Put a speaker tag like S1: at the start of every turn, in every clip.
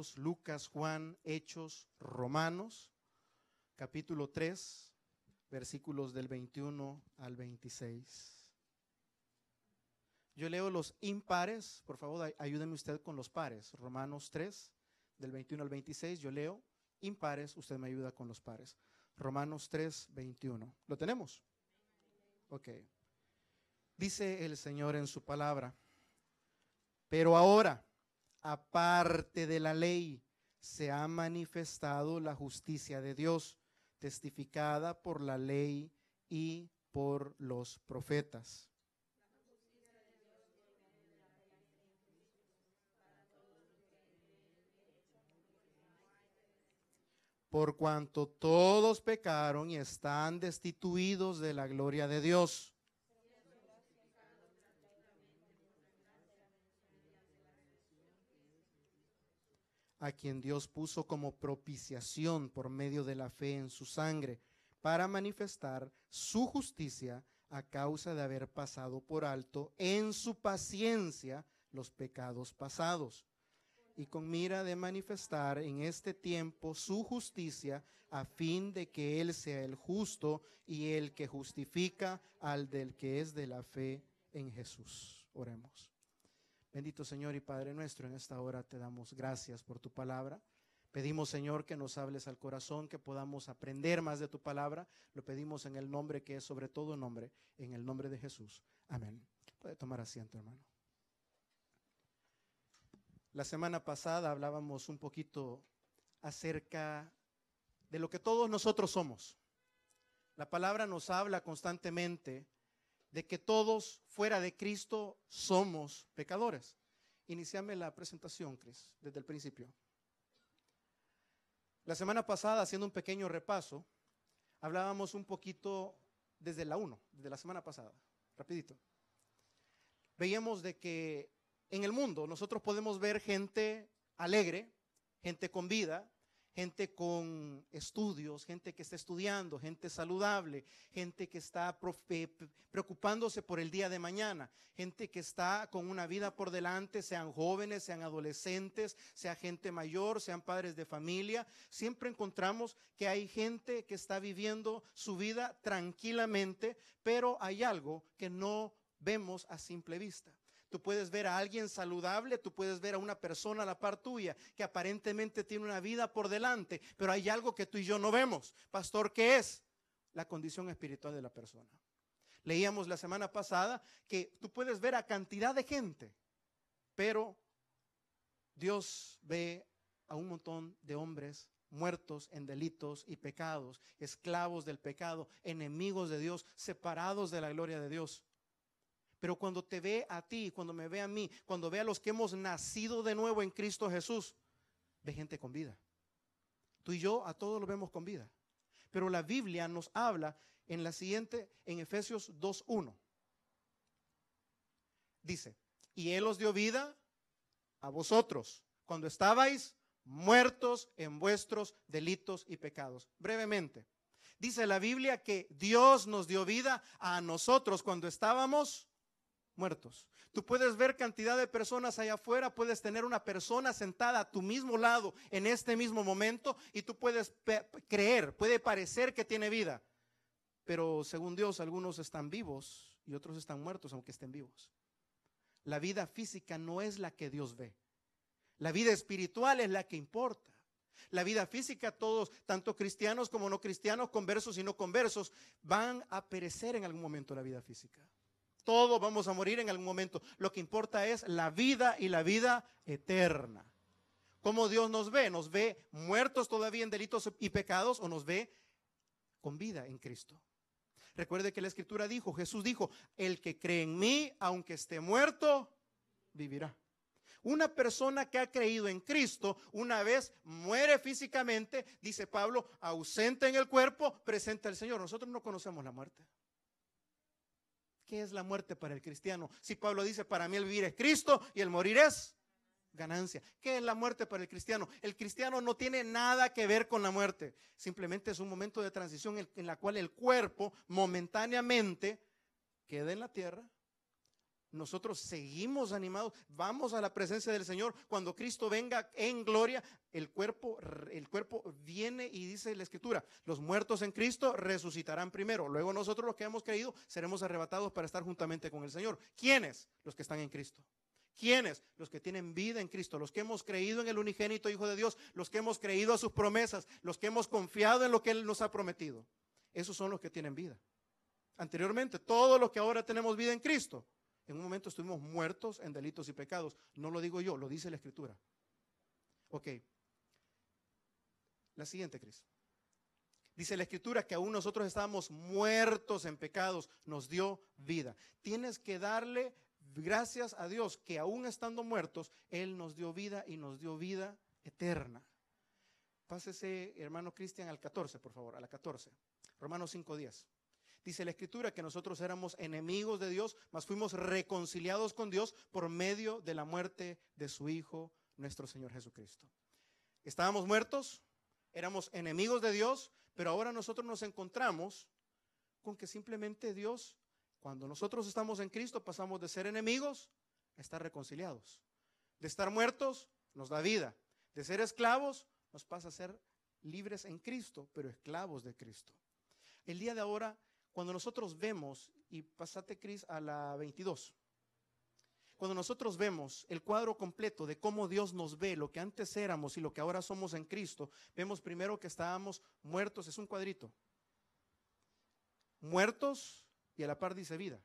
S1: Marcos, Lucas, Juan, Hechos, Romanos, capítulo 3, versículos del 21 al 26. Yo leo los impares, por favor ayúdeme usted con los pares. Romanos 3, del 21 al 26, yo leo impares, usted me ayuda con los pares. Romanos 3, 21. ¿Lo tenemos? Ok. Dice el Señor en su palabra: pero ahora, aparte de la ley, se ha manifestado la justicia de Dios, testificada por la ley y por los profetas. Por cuanto todos pecaron y están destituidos de la gloria de Dios. A quien Dios puso como propiciación por medio de la fe en su sangre, para manifestar su justicia a causa de haber pasado por alto en su paciencia los pecados pasados, y con mira de manifestar en este tiempo su justicia, a fin de que Él sea el justo y el que justifica al del que es de la fe en Jesús. Oremos. Bendito Señor y Padre nuestro, en esta hora te damos gracias por tu palabra. Pedimos, Señor, que nos hables al corazón, que podamos aprender más de tu palabra. Lo pedimos en el nombre que es sobre todo nombre, en el nombre de Jesús. Amén. Puede tomar asiento, hermano. La semana pasada hablábamos un poquito acerca de lo que todos nosotros somos. La palabra nos habla constantemente de que todos fuera de Cristo somos pecadores. Iniciame la presentación, Cris, desde el principio. La semana pasada, haciendo un pequeño repaso, hablábamos un poquito desde la 1, desde la semana pasada, rapidito. Veíamos de que en el mundo nosotros podemos ver gente alegre, gente con vida, gente con estudios, gente que está estudiando, gente saludable, gente que está preocupándose por el día de mañana, gente que está con una vida por delante, sean jóvenes, sean adolescentes, sea gente mayor, sean padres de familia. Siempre encontramos que hay gente que está viviendo su vida tranquilamente, pero hay algo que no vemos a simple vista. Tú puedes ver a alguien saludable, tú puedes ver a una persona a la par tuya que aparentemente tiene una vida por delante, pero hay algo que tú y yo no vemos. Pastor, ¿qué es? La condición espiritual de la persona. Leíamos la semana pasada que tú puedes ver a cantidad de gente, pero Dios ve a un montón de hombres muertos en delitos y pecados, esclavos del pecado, enemigos de Dios, separados de la gloria de Dios. Pero cuando te ve a ti, cuando me ve a mí, cuando ve a los que hemos nacido de nuevo en Cristo Jesús, ve gente con vida. Tú y yo a todos los vemos con vida. Pero la Biblia nos habla en la siguiente, en Efesios 2:1. Dice: y Él os dio vida a vosotros cuando estabais muertos en vuestros delitos y pecados. Brevemente, dice la Biblia que Dios nos dio vida a nosotros cuando estábamos muertos. Tú puedes ver cantidad de personas allá afuera, puedes tener una persona sentada a tu mismo lado en este mismo momento y tú puedes creer, puede parecer que tiene vida, pero según Dios algunos están vivos y otros están muertos aunque estén vivos. La vida física no es la que Dios ve, la vida espiritual es la que importa. La vida física, todos, tanto cristianos como no cristianos, conversos y no conversos, van a perecer en algún momento la vida física. Todos vamos a morir en algún momento. Lo que importa es la vida y la vida eterna. ¿Cómo Dios nos ve? ¿Nos ve muertos todavía en delitos y pecados o nos ve con vida en Cristo? Recuerde que la Escritura dijo, Jesús dijo, el que cree en mí, aunque esté muerto, vivirá. Una persona que ha creído en Cristo, una vez muere físicamente, dice Pablo, ausente en el cuerpo, presente al Señor. Nosotros no conocemos la muerte. ¿Qué es la muerte para el cristiano? Si Pablo dice, para mí el vivir es Cristo y el morir es ganancia. ¿Qué es la muerte para el cristiano? El cristiano no tiene nada que ver con la muerte. Simplemente es un momento de transición en la cual el cuerpo momentáneamente queda en la tierra, nosotros seguimos animados, vamos a la presencia del Señor. Cuando Cristo venga en gloria, el cuerpo viene y dice la Escritura, los muertos en Cristo resucitarán primero. Luego nosotros los que hemos creído seremos arrebatados para estar juntamente con el Señor. ¿Quiénes? Los que están en Cristo. ¿Quiénes? Los que tienen vida en Cristo, los que hemos creído en el unigénito Hijo de Dios, los que hemos creído a sus promesas, los que hemos confiado en lo que Él nos ha prometido. Esos son los que tienen vida. Anteriormente, todos los que ahora tenemos vida en Cristo, en un momento estuvimos muertos en delitos y pecados. No lo digo yo, lo dice la Escritura. Ok. La siguiente, Cris. Dice la Escritura que aún nosotros estábamos muertos en pecados, nos dio vida. Tienes que darle gracias a Dios que aún estando muertos, Él nos dio vida y nos dio vida eterna. Pásese, hermano Cristian, al 14, por favor, a la 14. Romanos 5:10. Dice la Escritura que nosotros éramos enemigos de Dios, mas fuimos reconciliados con Dios por medio de la muerte de su Hijo, nuestro Señor Jesucristo. Estábamos muertos, éramos enemigos de Dios, pero ahora nosotros nos encontramos con que simplemente Dios, cuando nosotros estamos en Cristo, pasamos de ser enemigos a estar reconciliados. De estar muertos, nos da vida. De ser esclavos, nos pasa a ser libres en Cristo, pero esclavos de Cristo. El día de ahora, cuando nosotros vemos, y pasate, Cris, a la 22. Cuando nosotros vemos el cuadro completo de cómo Dios nos ve, lo que antes éramos y lo que ahora somos en Cristo, vemos primero que estábamos muertos, es un cuadrito. Muertos y a la par dice vida.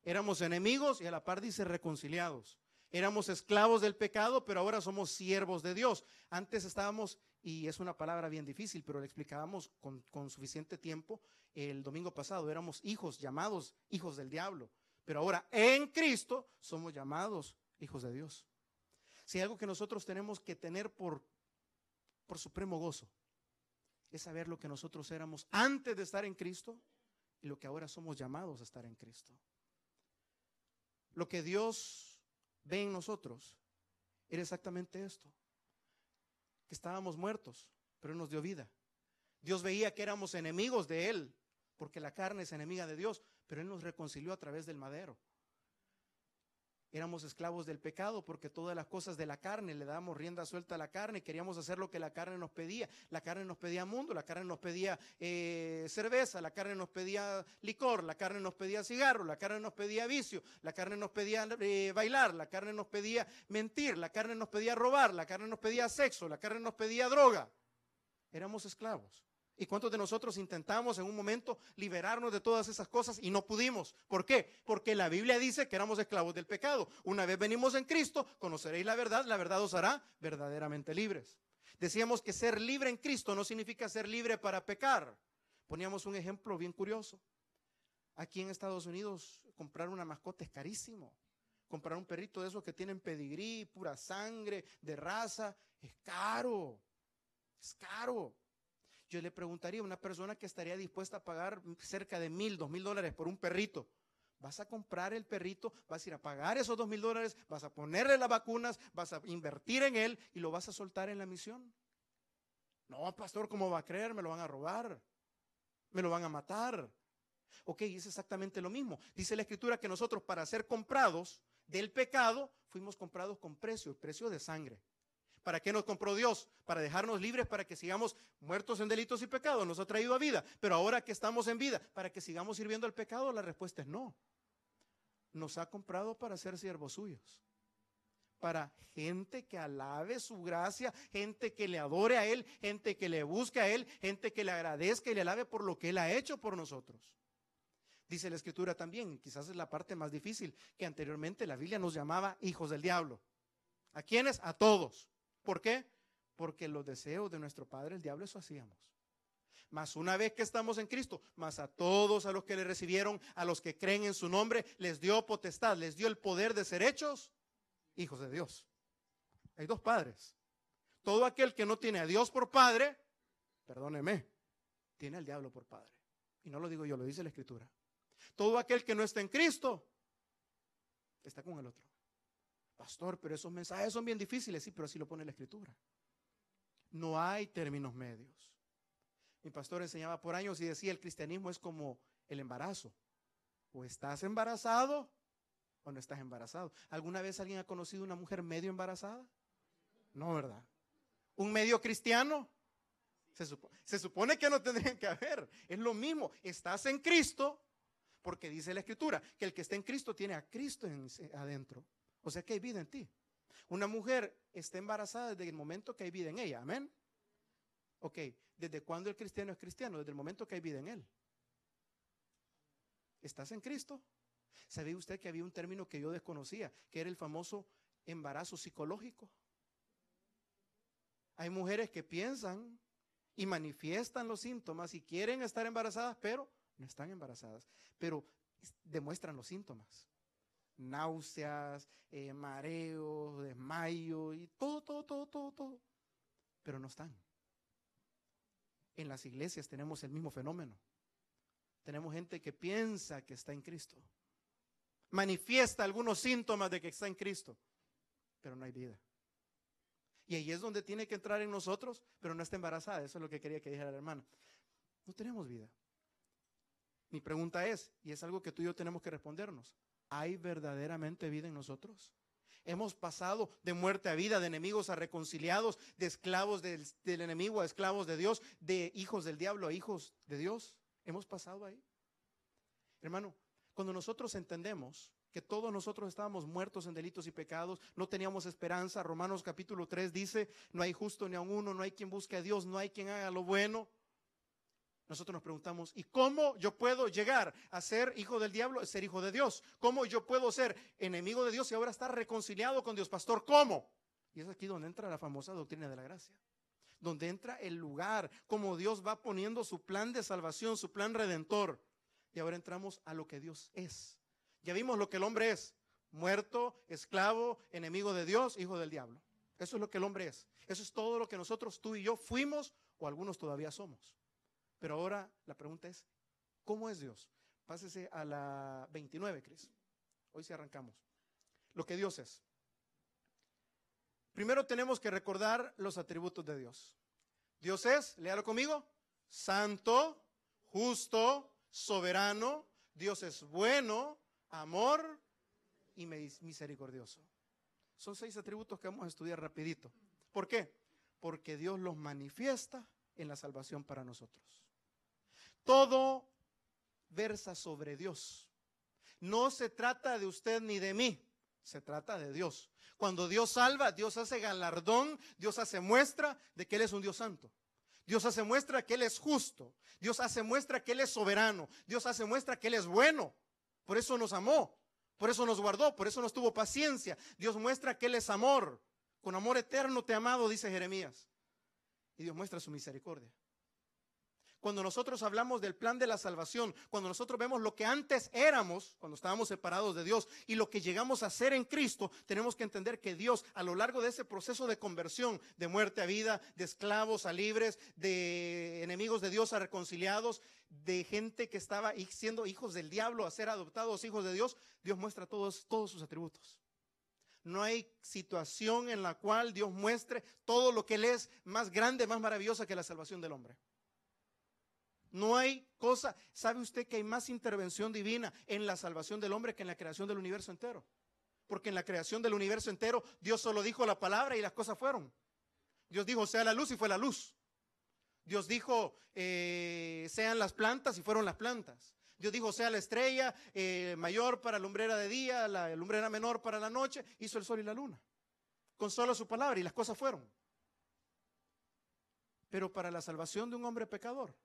S1: Éramos enemigos y a la par dice reconciliados. Éramos esclavos del pecado, pero ahora somos siervos de Dios. Antes estábamos, y es una palabra bien difícil, pero le explicábamos con suficiente tiempo el domingo pasado, éramos hijos, llamados hijos del diablo. Pero ahora en Cristo somos llamados hijos de Dios. Si hay algo que nosotros tenemos que tener por supremo gozo, es saber lo que nosotros éramos antes de estar en Cristo y lo que ahora somos llamados a estar en Cristo. Lo que Dios ve en nosotros era exactamente esto, que estábamos muertos, pero Él nos dio vida. Dios veía que éramos enemigos de Él, porque la carne es enemiga de Dios, pero Él nos reconcilió a través del madero. Éramos esclavos del pecado porque todas las cosas de la carne, le dábamos rienda suelta a la carne, queríamos hacer lo que la carne nos pedía. La carne nos pedía mundo, la carne nos pedía cerveza, la carne nos pedía licor, la carne nos pedía cigarro, la carne nos pedía vicio, la carne nos pedía bailar, la carne nos pedía mentir, la carne nos pedía robar, la carne nos pedía sexo, la carne nos pedía droga. Éramos esclavos. ¿Y cuántos de nosotros intentamos en un momento liberarnos de todas esas cosas y no pudimos? ¿Por qué? Porque la Biblia dice que éramos esclavos del pecado. Una vez venimos en Cristo, conoceréis la verdad os hará verdaderamente libres. Decíamos que ser libre en Cristo no significa ser libre para pecar. Poníamos un ejemplo bien curioso. Aquí en Estados Unidos comprar una mascota es carísimo. Comprar un perrito de esos que tienen pedigrí, pura sangre, de raza, es caro. Es caro. Yo le preguntaría a una persona que estaría dispuesta a pagar cerca de $1,000, $2,000 por un perrito. Vas a comprar el perrito, vas a ir a pagar esos $2,000, vas a ponerle las vacunas, vas a invertir en él y lo vas a soltar en la misión. No, pastor, ¿cómo va a creer? Me lo van a robar, me lo van a matar. Ok, es exactamente lo mismo. Dice la Escritura que nosotros para ser comprados del pecado, fuimos comprados con precio, el precio de sangre. ¿Para qué nos compró Dios? Para dejarnos libres, para que sigamos muertos en delitos y pecados. Nos ha traído a vida. Pero ahora que estamos en vida, ¿para que sigamos sirviendo al pecado? La respuesta es no. Nos ha comprado para ser siervos suyos. Para gente que alabe su gracia, gente que le adore a Él, gente que le busque a Él, gente que le agradezca y le alabe por lo que Él ha hecho por nosotros. Dice la Escritura también, quizás es la parte más difícil, que anteriormente la Biblia nos llamaba hijos del diablo. ¿A quiénes? A todos. ¿Por qué? Porque los deseos de nuestro padre, el diablo, eso hacíamos. Mas una vez que estamos en Cristo, más a todos a los que le recibieron, a los que creen en su nombre, les dio potestad, les dio el poder de ser hechos hijos de Dios. Hay dos padres. Todo aquel que no tiene a Dios por padre, perdóneme, tiene al diablo por padre. Y no lo digo yo, lo dice la Escritura. Todo aquel que no está en Cristo, está con el otro. Pastor, pero esos mensajes son bien difíciles. Sí, pero así lo pone la Escritura. No hay términos medios. Mi pastor enseñaba por años y decía, el cristianismo es como el embarazo. O estás embarazado o no estás embarazado. ¿Alguna vez alguien ha conocido una mujer medio embarazada? No, ¿verdad? ¿Un medio cristiano? Se supone que no tendrían que haber. Es lo mismo, estás en Cristo, porque dice la Escritura que el que está en Cristo tiene a Cristo adentro. O sea que hay vida en ti. Una mujer está embarazada desde el momento que hay vida en ella, amén. Ok, ¿desde cuándo el cristiano es cristiano? Desde el momento que hay vida en él. ¿Estás en Cristo? ¿Sabía usted que había un término que yo desconocía, que era el famoso embarazo psicológico? Hay mujeres que piensan y manifiestan los síntomas y quieren estar embarazadas, pero no están embarazadas, pero demuestran los síntomas. Náuseas, mareos, desmayo y todo, pero no están. En las iglesias tenemos el mismo fenómeno. Tenemos gente que piensa que está en Cristo, manifiesta algunos síntomas de que está en Cristo, pero no hay vida. Y ahí es donde tiene que entrar en nosotros, pero no está embarazada. Eso es lo que quería que dijera la hermana. No tenemos vida. Mi pregunta es, y es algo que tú y yo tenemos que respondernos: ¿hay verdaderamente vida en nosotros? Hemos pasado de muerte a vida, de enemigos a reconciliados, de esclavos del enemigo a esclavos de Dios, de hijos del diablo a hijos de Dios. Hemos pasado ahí. Hermano, cuando nosotros entendemos que todos nosotros estábamos muertos en delitos y pecados, no teníamos esperanza. Romanos capítulo 3 dice: no hay justo ni aun uno, no hay quien busque a Dios, no hay quien haga lo bueno. Nosotros nos preguntamos: ¿y cómo yo puedo llegar a ser hijo del diablo, ser hijo de Dios? ¿Cómo yo puedo ser enemigo de Dios y ahora estar reconciliado con Dios? Pastor, ¿cómo? Y es aquí donde entra la famosa doctrina de la gracia, donde entra el lugar, como Dios va poniendo su plan de salvación, su plan redentor. Y ahora entramos a lo que Dios es. Ya vimos lo que el hombre es: muerto, esclavo, enemigo de Dios, hijo del diablo. Eso es lo que el hombre es. Eso es todo lo que nosotros, tú y yo, fuimos, o algunos todavía somos. Pero ahora la pregunta es: ¿cómo es Dios? Pásese a la 29, Cris. Hoy sí arrancamos. Lo que Dios es. Primero tenemos que recordar los atributos de Dios. Dios es, léalo conmigo: santo, justo, soberano. Dios es bueno, amor y misericordioso. Son 6 atributos que vamos a estudiar rapidito. ¿Por qué? Porque Dios los manifiesta en la salvación para nosotros. Todo versa sobre Dios. No se trata de usted ni de mí, se trata de Dios. Cuando Dios salva, Dios hace galardón, Dios hace muestra de que Él es un Dios santo. Dios hace muestra que Él es justo. Dios hace muestra que Él es soberano. Dios hace muestra que Él es bueno. Por eso nos amó, por eso nos guardó, por eso nos tuvo paciencia. Dios muestra que Él es amor. Con amor eterno te he amado, dice Jeremías. Y Dios muestra su misericordia. Cuando nosotros hablamos del plan de la salvación, cuando nosotros vemos lo que antes éramos, cuando estábamos separados de Dios, y lo que llegamos a ser en Cristo, tenemos que entender que Dios, a lo largo de ese proceso de conversión, de muerte a vida, de esclavos a libres, de enemigos de Dios a reconciliados, de gente que estaba siendo hijos del diablo a ser adoptados hijos de Dios, Dios muestra todos sus atributos. No hay situación en la cual Dios muestre todo lo que Él es más grande, más maravillosa que la salvación del hombre. No hay cosa. ¿Sabe usted que hay más intervención divina en la salvación del hombre que en la creación del universo entero? Porque en la creación del universo entero Dios solo dijo la palabra y las cosas fueron. Dios dijo: sea la luz, y fue la luz. Dios dijo: sean las plantas, y fueron las plantas. Dios dijo: sea la estrella mayor para la lumbrera de día, la lumbrera menor para la noche. Hizo el sol y la luna con solo su palabra, y las cosas fueron. Pero para la salvación de un hombre pecador,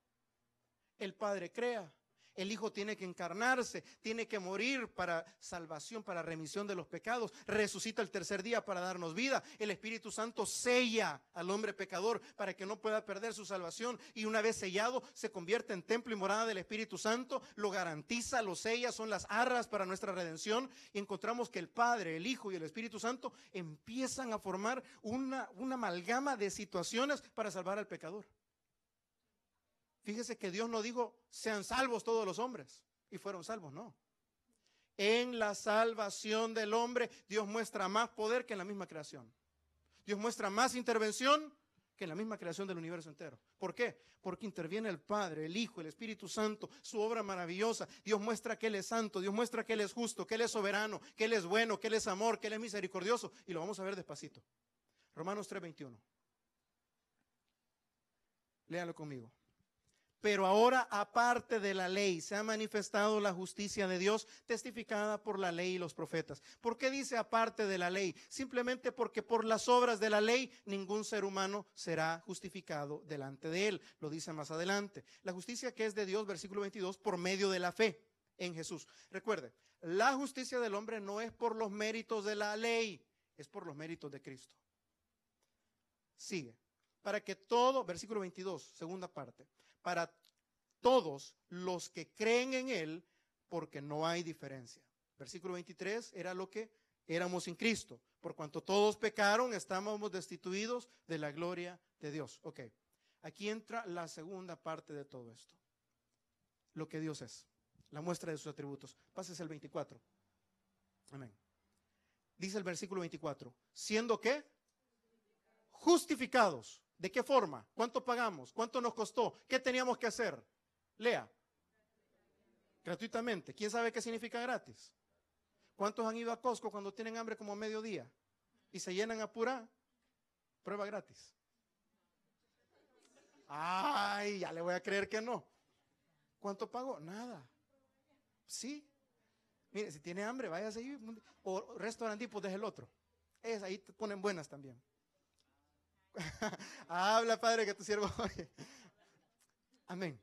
S1: el Padre crea, el Hijo tiene que encarnarse, tiene que morir para salvación, para remisión de los pecados, resucita el tercer día para darnos vida, el Espíritu Santo sella al hombre pecador para que no pueda perder su salvación, y una vez sellado se convierte en templo y morada del Espíritu Santo, lo garantiza, lo sella, son las arras para nuestra redención, y encontramos que el Padre, el Hijo y el Espíritu Santo empiezan a formar una amalgama de situaciones para salvar al pecador. Fíjese que Dios no dijo: sean salvos todos los hombres, y fueron salvos, no. En la salvación del hombre, Dios muestra más poder que en la misma creación. Dios muestra más intervención que en la misma creación del universo entero. ¿Por qué? Porque interviene el Padre, el Hijo, el Espíritu Santo, su obra maravillosa. Dios muestra que Él es santo, Dios muestra que Él es justo, que Él es soberano, que Él es bueno, que Él es amor, que Él es misericordioso. Y lo vamos a ver despacito. Romanos 3:21. Léalo conmigo. Pero ahora, aparte de la ley, se ha manifestado la justicia de Dios, testificada por la ley y los profetas. ¿Por qué dice aparte de la ley? Simplemente porque por las obras de la ley ningún ser humano será justificado delante de él. Lo dice más adelante. La justicia que es de Dios, versículo 22, por medio de la fe en Jesús. Recuerde, la justicia del hombre no es por los méritos de la ley, es por los méritos de Cristo. Sigue. Para que todo, versículo 22, segunda parte, para todos los que creen en Él, porque no hay diferencia. Versículo 23 era lo que éramos sin Cristo. Por cuanto todos pecaron, estábamos destituidos de la gloria de Dios. Ok, aquí entra la segunda parte de todo esto. Lo que Dios es, la muestra de sus atributos. Pásese el 24. Amén. Dice el versículo 24, ¿siendo qué? Justificados. ¿De qué forma? ¿Cuánto pagamos? ¿Cuánto nos costó? ¿Qué teníamos que hacer? Lea. Gratuitamente. ¿Quién sabe qué significa gratis? ¿Cuántos han ido a Costco cuando tienen hambre como a mediodía y se llenan a pura? Prueba gratis. Ay, ya le voy a creer que no. ¿Cuánto pagó? Nada. Sí. Mire, si tiene hambre, vaya a seguir. O restaurante, pues deje el otro. Ahí te ponen buenas también. Habla, Padre, que tu siervo oye. Amén.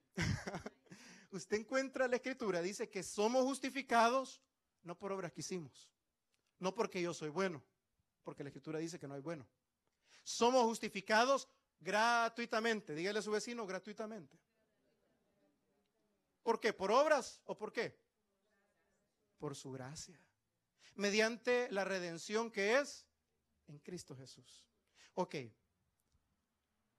S1: Usted encuentra la Escritura, dice que somos justificados no por obras que hicimos, no porque yo soy bueno, porque la Escritura dice que no hay bueno. Somos justificados gratuitamente. Dígale a su vecino, gratuitamente. ¿Por qué? ¿Por obras o por qué? Por su gracia. Mediante la redención que es en Cristo Jesús. Ok.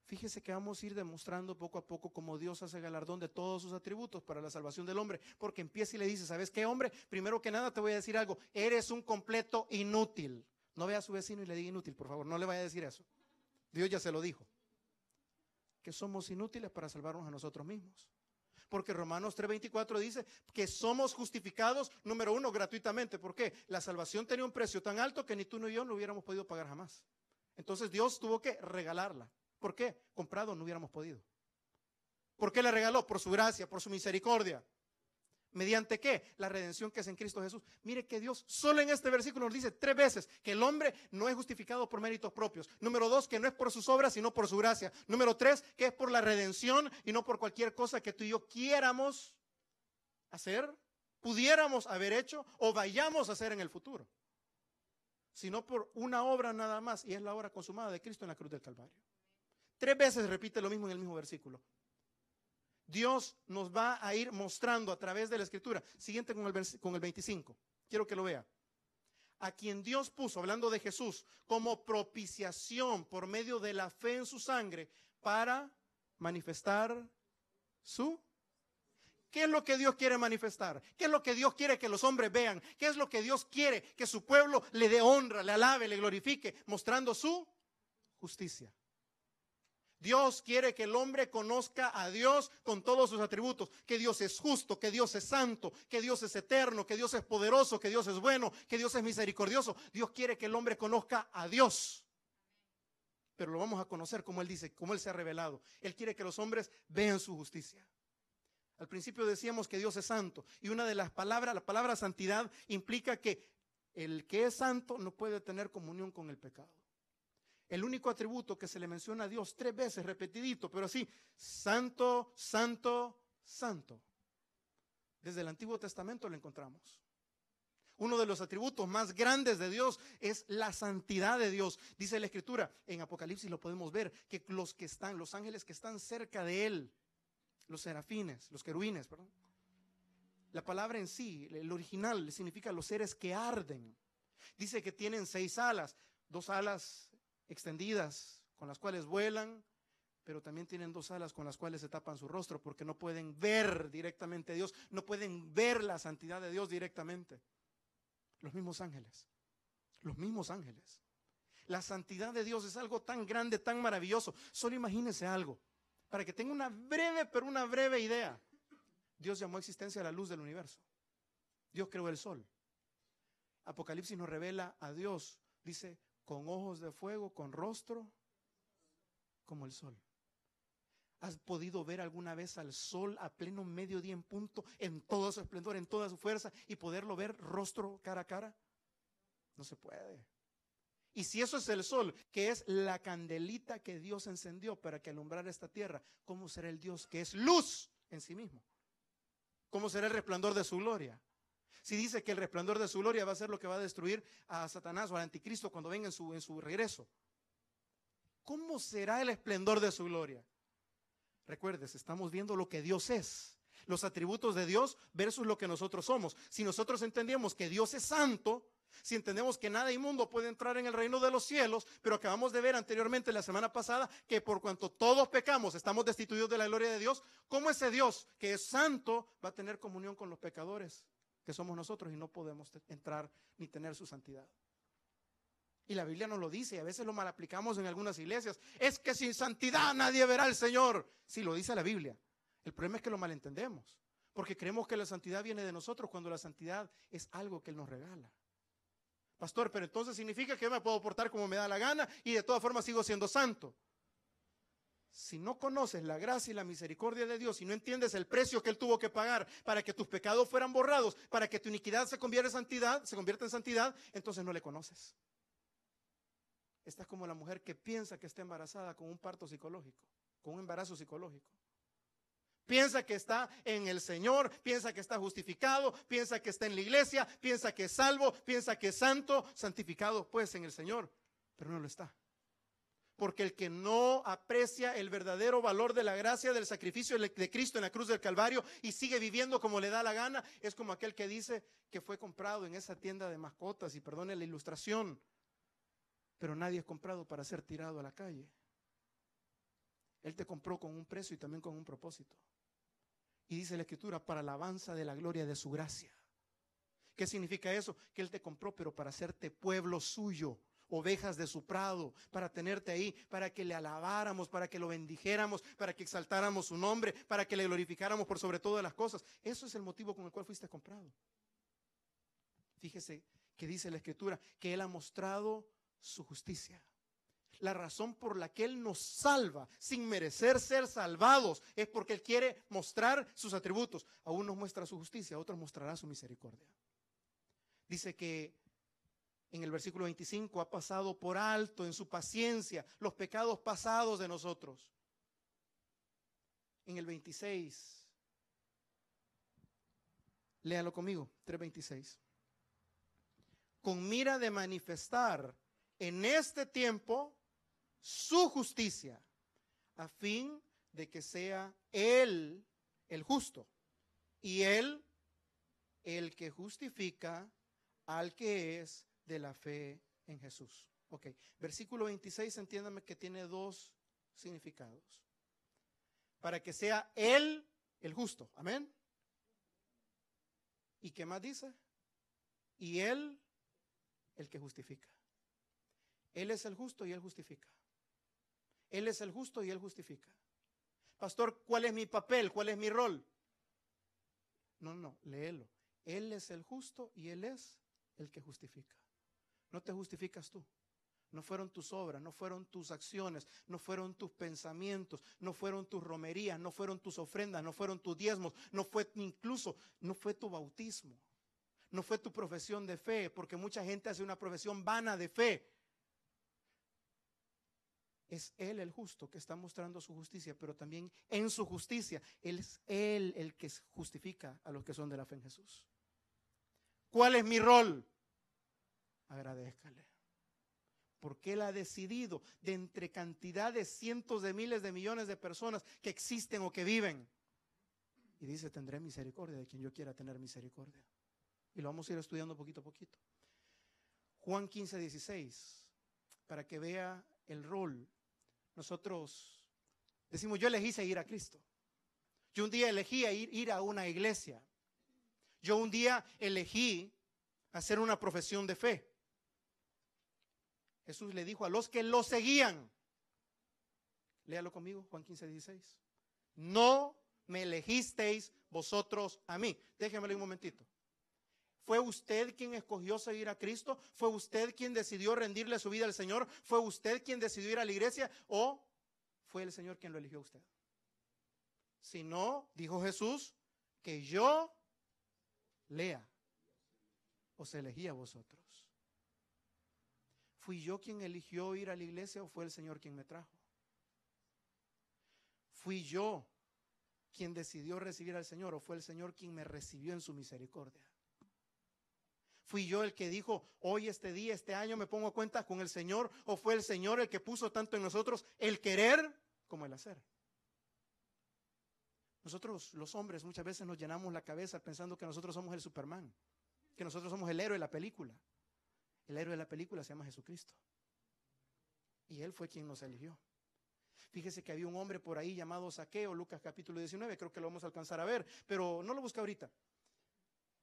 S1: Fíjese que vamos a ir demostrando poco a poco cómo Dios hace galardón de todos sus atributos para la salvación del hombre, porque empieza y le dice, ¿sabes qué, hombre? Primero que nada te voy a decir algo, eres un completo inútil. No vea a su vecino y le diga inútil, por favor, no le vaya a decir eso. Dios ya se lo dijo, que somos inútiles para salvarnos a nosotros mismos. Porque Romanos 3:24 dice que somos justificados, número uno, gratuitamente. ¿Por qué? La salvación tenía un precio tan alto que ni tú ni yo no hubiéramos podido pagar jamás. Entonces Dios tuvo que regalarla. ¿Por qué? Comprado no hubiéramos podido. ¿Por qué la regaló? Por su gracia, por su misericordia. ¿Mediante qué? La redención que es en Cristo Jesús. Mire que Dios solo en este versículo nos dice 3 veces que el hombre no es justificado por méritos propios. Número 2, que no es por sus obras, sino por su gracia. Número 3, que es por la redención y no por cualquier cosa que tú y yo quiéramos hacer, pudiéramos haber hecho o vayamos a hacer en el futuro. Sino por una obra nada más, y es la obra consumada de Cristo en la cruz del Calvario. 3 veces repite lo mismo en el mismo versículo. Dios nos va a ir mostrando a través de la Escritura. Siguiente con el 25. Quiero que lo vea. A quien Dios puso, hablando de Jesús, como propiciación por medio de la fe en su sangre para manifestar su... ¿Qué es lo que Dios quiere manifestar? ¿Qué es lo que Dios quiere que los hombres vean? ¿Qué es lo que Dios quiere que su pueblo le dé honra, le alabe, le glorifique, mostrando su justicia? Dios quiere que el hombre conozca a Dios con todos sus atributos, que Dios es justo, que Dios es santo, que Dios es eterno, que Dios es poderoso, que Dios es bueno, que Dios es misericordioso. Dios quiere que el hombre conozca a Dios. Pero lo vamos a conocer como Él dice, como Él se ha revelado. Él quiere que los hombres vean su justicia. Al principio decíamos que Dios es santo, y una de las palabras, la palabra santidad, implica que el que es santo no puede tener comunión con el pecado. El único atributo que se le menciona a Dios 3 veces, repetidito, pero así, santo, santo, santo. Desde el Antiguo Testamento lo encontramos. Uno de los atributos más grandes de Dios es la santidad de Dios. Dice la Escritura, en Apocalipsis lo podemos ver, que los ángeles que están cerca de Él, los serafines, los querubines, perdón. La palabra en sí, el original, significa los seres que arden. Dice que tienen 6 alas, 2 alas extendidas con las cuales vuelan, pero también tienen 2 alas con las cuales se tapan su rostro porque no pueden ver directamente a Dios, no pueden ver la santidad de Dios directamente. Los mismos ángeles, los mismos ángeles. La santidad de Dios es algo tan grande, tan maravilloso. Solo imagínese algo, para que tenga una breve idea. Dios llamó a existencia a la luz del universo. Dios creó el sol. Apocalipsis nos revela a Dios, dice, con ojos de fuego, con rostro como el sol. ¿Has podido ver alguna vez al sol a pleno mediodía en punto, en todo su esplendor, en toda su fuerza, y poderlo ver rostro cara a cara? No se puede. Y si eso es el sol, que es la candelita que Dios encendió para que alumbrara esta tierra, ¿cómo será el Dios que es luz en sí mismo? ¿Cómo será el resplandor de su gloria? Si dice que el resplandor de su gloria va a ser lo que va a destruir a Satanás o al anticristo cuando venga en su regreso, ¿cómo será el esplendor de su gloria? Recuerdes, estamos viendo lo que Dios es, los atributos de Dios versus lo que nosotros somos. Si nosotros entendemos que Dios es santo, si entendemos que nada inmundo puede entrar en el reino de los cielos, pero acabamos de ver anteriormente la semana pasada que por cuanto todos pecamos estamos destituidos de la gloria de Dios, ¿cómo ese Dios que es santo va a tener comunión con los pecadores que somos nosotros y no podemos entrar ni tener su santidad? Y la Biblia nos lo dice, y a veces lo mal aplicamos en algunas iglesias. Es que sin santidad nadie verá al Señor. Sí, lo dice la Biblia. El problema es que lo malentendemos, porque creemos que la santidad viene de nosotros cuando la santidad es algo que Él nos regala. Pastor, pero entonces significa que yo me puedo portar como me da la gana y de todas formas sigo siendo santo. Si no conoces la gracia y la misericordia de Dios y no entiendes el precio que Él tuvo que pagar para que tus pecados fueran borrados, para que tu iniquidad se convierta en santidad, entonces no le conoces. Estás como la mujer que piensa que está embarazada con un parto psicológico, con un embarazo psicológico. Piensa que está en el Señor, piensa que está justificado, piensa que está en la iglesia, piensa que es salvo, piensa que es santo, santificado pues en el Señor, pero no lo está. Porque el que no aprecia el verdadero valor de la gracia del sacrificio de Cristo en la cruz del Calvario y sigue viviendo como le da la gana, es como aquel que dice que fue comprado en esa tienda de mascotas, y perdone la ilustración, pero nadie es comprado para ser tirado a la calle. Él te compró con un precio y también con un propósito. Y dice la Escritura, para alabanza de la gloria de su gracia. ¿Qué significa eso? Que Él te compró, pero para hacerte pueblo suyo, ovejas de su prado, para tenerte ahí, para que le alabáramos, para que lo bendijéramos, para que exaltáramos su nombre, para que le glorificáramos por sobre todas las cosas. Eso es el motivo con el cual fuiste comprado. Fíjese que dice la Escritura que Él ha mostrado su justicia. La razón por la que Él nos salva sin merecer ser salvados es porque Él quiere mostrar sus atributos. A unos muestra su justicia, a otros mostrará su misericordia. Dice que en el versículo 25 ha pasado por alto en su paciencia los pecados pasados de nosotros. En el 26, léalo conmigo, 3:26. Con mira de manifestar en este tiempo su justicia, a fin de que sea Él el justo y Él el que justifica al que es de la fe en Jesús. Ok, versículo 26, entiéndame que tiene dos significados. Para que sea Él el justo, amén. ¿Y qué más dice? Y Él el que justifica. Él es el justo y Él justifica. Él es el justo y Él justifica. Pastor, ¿cuál es mi papel? ¿Cuál es mi rol? No, léelo. Él es el justo y Él es el que justifica. No te justificas tú. No fueron tus obras, no fueron tus acciones, no fueron tus pensamientos, no fueron tus romerías, no fueron tus ofrendas, no fueron tus diezmos, no fue tu bautismo, no fue tu profesión de fe, porque mucha gente hace una profesión vana de fe. Es Él el justo que está mostrando su justicia, pero también en su justicia, es Él el que justifica a los que son de la fe en Jesús. ¿Cuál es mi rol? Agradézcale. Porque Él ha decidido de entre cantidad de cientos de miles de millones de personas que existen o que viven. Y dice, tendré misericordia de quien yo quiera tener misericordia. Y lo vamos a ir estudiando poquito a poquito. Juan 15:16, para que vea el rol. Nosotros decimos, yo elegí seguir a Cristo. Yo un día elegí ir a una iglesia. Yo un día elegí hacer una profesión de fe. Jesús le dijo a los que lo seguían, léalo conmigo, Juan 15:16. No me elegisteis vosotros a mí. Déjemelo un momentito. ¿Fue usted quien escogió seguir a Cristo? ¿Fue usted quien decidió rendirle su vida al Señor? ¿Fue usted quien decidió ir a la iglesia? ¿O fue el Señor quien lo eligió a usted? Si no, dijo Jesús, que yo lea, os elegí a vosotros. ¿Fui yo quien eligió ir a la iglesia o fue el Señor quien me trajo? ¿Fui yo quien decidió recibir al Señor o fue el Señor quien me recibió en su misericordia? ¿Fui yo el que dijo, hoy, este día, este año me pongo a cuenta con el Señor? ¿O fue el Señor el que puso tanto en nosotros el querer como el hacer? Nosotros los hombres muchas veces nos llenamos la cabeza pensando que nosotros somos el Superman, que nosotros somos el héroe de la película. El héroe de la película se llama Jesucristo. Y Él fue quien nos eligió. Fíjese que había un hombre por ahí llamado Zaqueo, Lucas capítulo 19, creo que lo vamos a alcanzar a ver, pero no lo busca ahorita.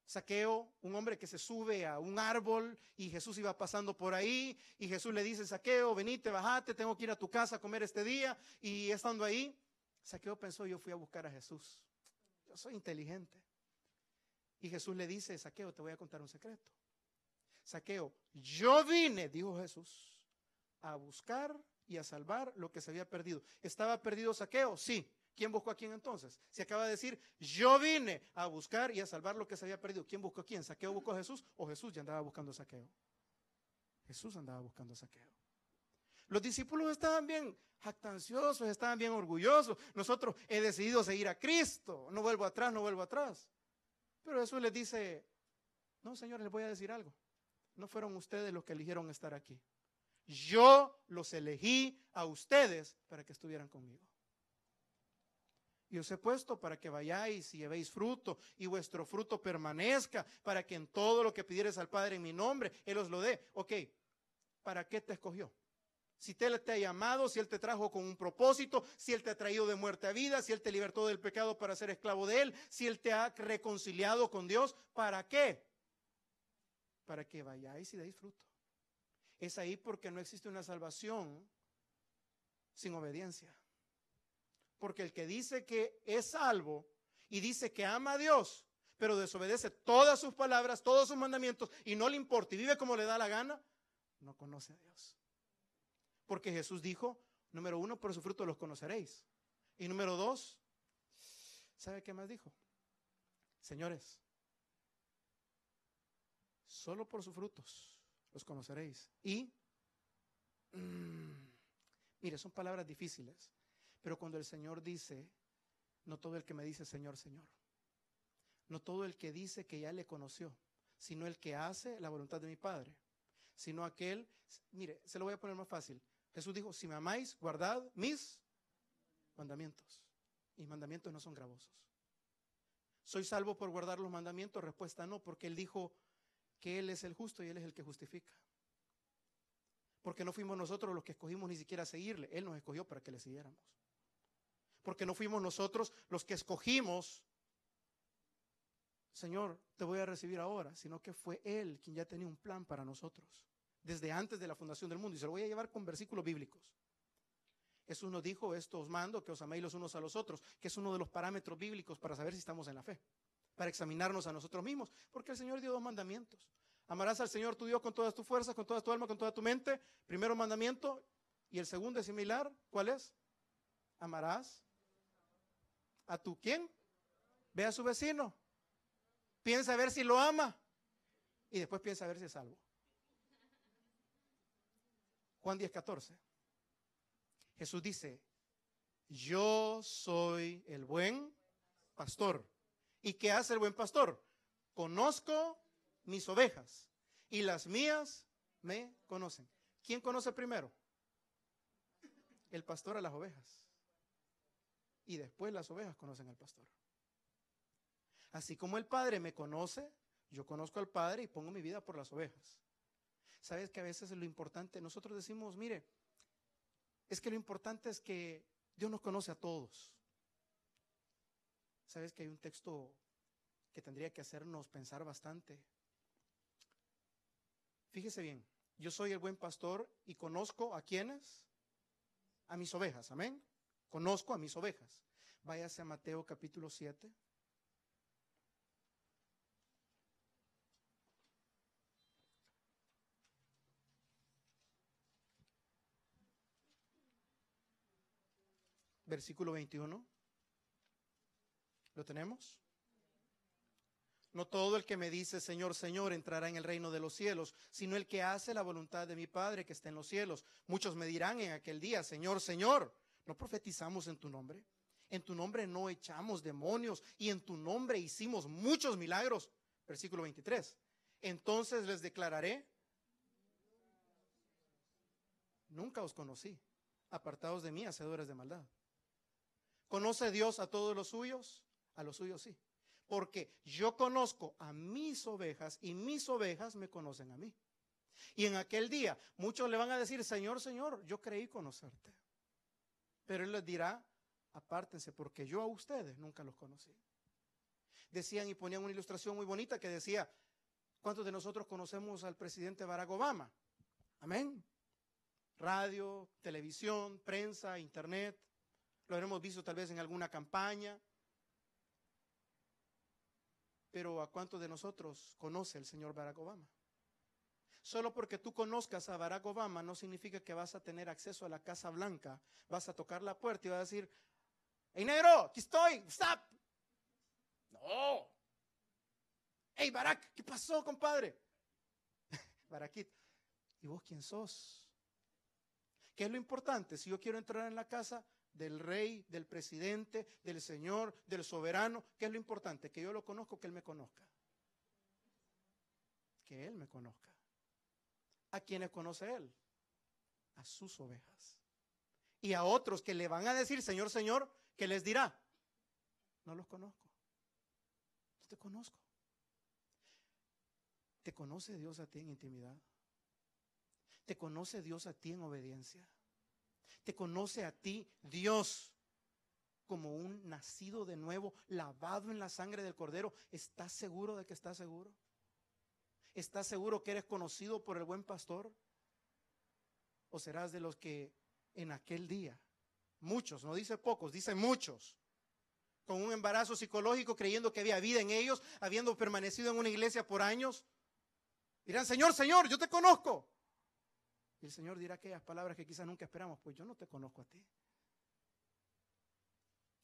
S1: Zaqueo, un hombre que se sube a un árbol y Jesús iba pasando por ahí y Jesús le dice, Zaqueo, venite, bajate, tengo que ir a tu casa a comer este día. Y estando ahí, Zaqueo pensó, yo fui a buscar a Jesús, yo soy inteligente. Y Jesús le dice, Zaqueo, te voy a contar un secreto. Zaqueo, yo vine, dijo Jesús, a buscar y a salvar lo que se había perdido. ¿Estaba perdido Zaqueo? Sí. ¿Quién buscó a quién entonces? Se acaba de decir, yo vine a buscar y a salvar lo que se había perdido. ¿Quién buscó a quién? ¿Zaqueo buscó a Jesús o Jesús ya andaba buscando a Zaqueo? Jesús andaba buscando a Zaqueo. Los discípulos estaban bien jactanciosos, estaban bien orgullosos. Nosotros he decidido seguir a Cristo, no vuelvo atrás, no vuelvo atrás. Pero Jesús les dice, no, señores, les voy a decir algo. No fueron ustedes los que eligieron estar aquí. Yo los elegí a ustedes para que estuvieran conmigo. Y os he puesto para que vayáis y llevéis fruto y vuestro fruto permanezca, para que en todo lo que pidieres al Padre en mi nombre, Él os lo dé. Ok, ¿para qué te escogió? Si Él te ha llamado, si Él te trajo con un propósito, si Él te ha traído de muerte a vida, si Él te libertó del pecado para ser esclavo de Él, si Él te ha reconciliado con Dios, ¿para qué? Para que vayáis y deis fruto. Es ahí porque no existe una salvación sin obediencia. Porque el que dice que es salvo y dice que ama a Dios, pero desobedece todas sus palabras, todos sus mandamientos y no le importa y vive como le da la gana, no conoce a Dios. Porque Jesús dijo, número 1, por su fruto los conoceréis. Y número 2, ¿sabe qué más dijo? Señores, solo por sus frutos los conoceréis. Y, mire, son palabras difíciles. Pero cuando el Señor dice, no todo el que me dice Señor, Señor, no todo el que dice que ya le conoció, sino el que hace la voluntad de mi Padre, sino aquel, mire, se lo voy a poner más fácil. Jesús dijo, si me amáis, guardad mis mandamientos. Mis mandamientos no son gravosos. ¿Soy salvo por guardar los mandamientos? Respuesta no, porque Él dijo que Él es el justo y Él es el que justifica. Porque no fuimos nosotros los que escogimos ni siquiera seguirle, Él nos escogió para que le siguiéramos. Porque no fuimos nosotros los que escogimos, Señor, te voy a recibir ahora, sino que fue Él quien ya tenía un plan para nosotros, desde antes de la fundación del mundo. Y se lo voy a llevar con versículos bíblicos. Jesús nos dijo, esto os mando, que os améis los unos a los otros, que es uno de los parámetros bíblicos para saber si estamos en la fe, para examinarnos a nosotros mismos, porque el Señor dio 2 mandamientos. Amarás al Señor tu Dios con todas tus fuerzas, con toda tu alma, con toda tu mente, primero mandamiento, y el segundo es similar, ¿cuál es? Amarás a tu ¿quién? Ve a su vecino, piensa a ver si lo ama y después piensa a ver si es salvo. Juan 10:14. Jesús dice, yo soy el buen pastor. ¿Y qué hace el buen pastor? Conozco mis ovejas y las mías me conocen. ¿Quién conoce primero? El pastor a las ovejas. Y después las ovejas conocen al pastor. Así como el Padre me conoce, yo conozco al Padre y pongo mi vida por las ovejas. Sabes que a veces lo importante, nosotros decimos, mire, es que lo importante es que Dios nos conoce a todos. Sabes que hay un texto que tendría que hacernos pensar bastante. Fíjese bien, Yo soy el buen pastor y conozco a quienes, a mis ovejas, amén. Conozco a mis ovejas. Váyase a Mateo capítulo 7. Versículo 21. ¿Lo tenemos? No todo el que me dice Señor, Señor entrará en el reino de los cielos, sino el que hace la voluntad de mi Padre que está en los cielos. Muchos me dirán en aquel día, Señor, Señor, ¿no profetizamos en tu nombre? En tu nombre no echamos demonios y en tu nombre hicimos muchos milagros. Versículo 23. Entonces les declararé, nunca os conocí, apartados de mí, hacedores de maldad. ¿Conoce Dios a todos los suyos? A los suyos sí. Porque yo conozco a mis ovejas y mis ovejas me conocen a mí. Y en aquel día muchos le van a decir, Señor, Señor, yo creí conocerte. Pero Él les dirá, apártense porque yo a ustedes nunca los conocí. Decían y ponían una ilustración muy bonita que decía, ¿cuántos de nosotros conocemos al presidente Barack Obama? Amén. Radio, televisión, prensa, internet. Lo habremos visto tal vez en alguna campaña. Pero ¿a cuántos de nosotros conoce el señor Barack Obama? Solo porque tú conozcas a Barack Obama no significa que vas a tener acceso a la Casa Blanca. Vas a tocar la puerta y vas a decir, ¡hey negro, aquí estoy! ¡Stop! No. ¡Hey Barack, qué pasó, compadre! Barackito, ¿y vos quién sos? ¿Qué es lo importante? Si yo quiero entrar en la casa del rey, del presidente, del señor, del soberano, ¿qué es lo importante? Que yo lo conozco, que él me conozca. Que él me conozca. ¿A quiénes conoce él? A sus ovejas. Y a otros que le van a decir, Señor, Señor, ¿qué les dirá? No los conozco. No te conozco. ¿Te conoce Dios a ti en intimidad? ¿Te conoce Dios a ti en obediencia? ¿Te conoce a ti Dios como un nacido de nuevo, lavado en la sangre del Cordero? ¿Estás seguro de que estás seguro? ¿Estás seguro que eres conocido por el buen pastor? ¿O serás de los que en aquel día, muchos, no dice pocos, dice muchos, con un embarazo psicológico creyendo que había vida en ellos, habiendo permanecido en una iglesia por años, dirán, Señor, Señor, yo te conozco? Y el Señor dirá aquellas palabras que quizás nunca esperamos, pues yo no te conozco a ti.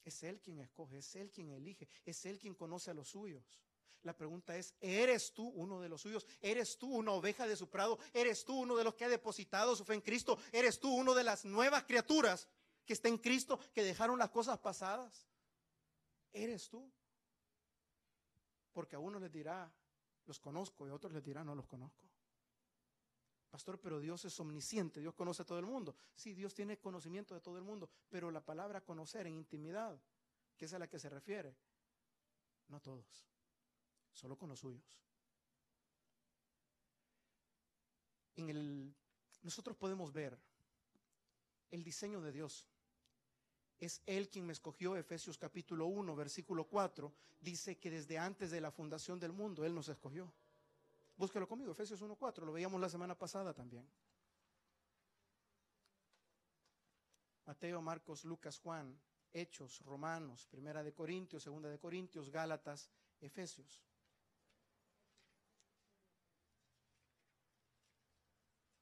S1: Es Él quien escoge, es Él quien elige, es Él quien conoce a los suyos. La pregunta es, ¿eres tú uno de los suyos? ¿Eres tú una oveja de su prado? ¿Eres tú uno de los que ha depositado su fe en Cristo? ¿Eres tú uno de las nuevas criaturas que está en Cristo, que dejaron las cosas pasadas? ¿Eres tú? Porque a unos les dirá, los conozco, y a otros les dirá, no los conozco. Pastor, pero Dios es omnisciente, Dios conoce a todo el mundo. Sí, Dios tiene conocimiento de todo el mundo, pero la palabra conocer en intimidad, que es a la que se refiere, no todos, solo con los suyos. Nosotros podemos ver el diseño de Dios. Es Él quien me escogió. Efesios capítulo 1, versículo 4, dice que desde antes de la fundación del mundo Él nos escogió. Búsquelo conmigo, Efesios 1:4, lo veíamos la semana pasada también. Mateo, Marcos, Lucas, Juan, Hechos, Romanos, Primera de Corintios, Segunda de Corintios, Gálatas, Efesios.